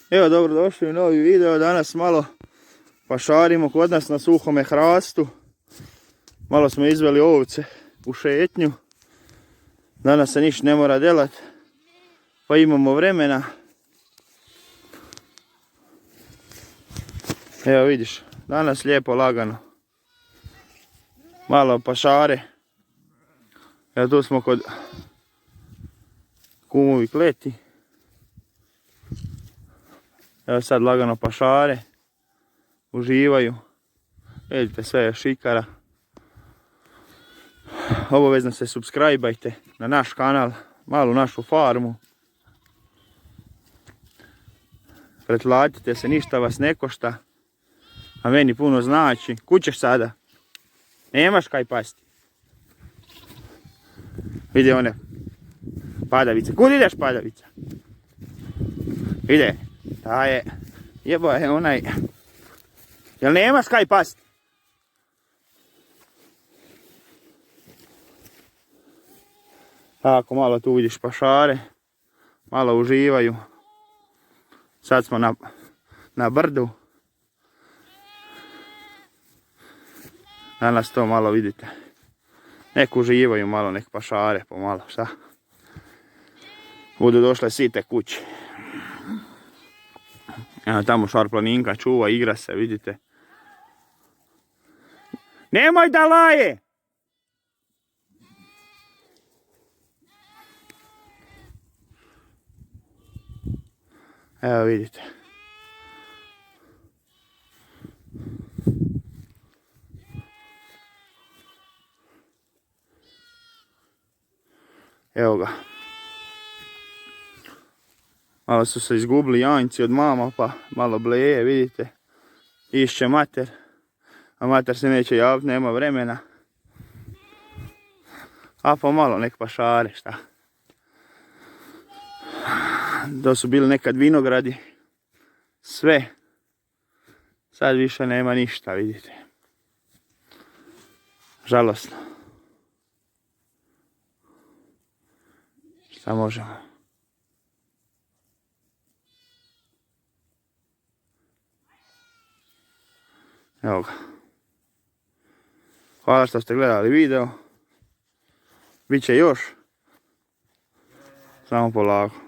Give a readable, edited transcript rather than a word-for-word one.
Evo, dobrodošli u novi video. Danas malo pašarimo kod nas na suhome hrastu. Malo smo izveli ovce u šetnju. Danas se ništa ne mora delat, pa imamo vremena. Evo vidiš, danas lijepo lagano. Malo pašare. Evo tu smo kod kumovi kleti. Evo sad lagano pašare. Uživaju. Vidite, sve je šikara. Obavezno se subscribe-ajte na naš kanal, malu našu farmu. Pretplatite se, ništa vas ne košta. A meni puno znači. Kud ćeš sada? Nemaš kaj pasti. Vidi one padavice. Kud ideš, padavica? Ide. Ta je. Jebo je onaj. Jel nemaš kaj pasti? Tako, malo tu vidiš pašare. Malo uživaju. Sad smo na brdu. Danas to malo vidite. Nek uživaju malo, nek pašare pomalo, šta? Budu došle site kući. Evo tamo šarplaninka čuva, igra se, vidite. Nemoj da laje! Evo vidite. Evo ga. Malo su se izgubili janjci od mama, pa malo bleje, vidite. Išće mater. A mater se neće javiti, nema vremena. A pa malo nek pašare, šta. To su bili nekad vinogradi. Sve. Sad više nema ništa, vidite. Žalosno. Šta možemo? Evo ga. Hvala što ste gledali video. Biće još. Samo polako.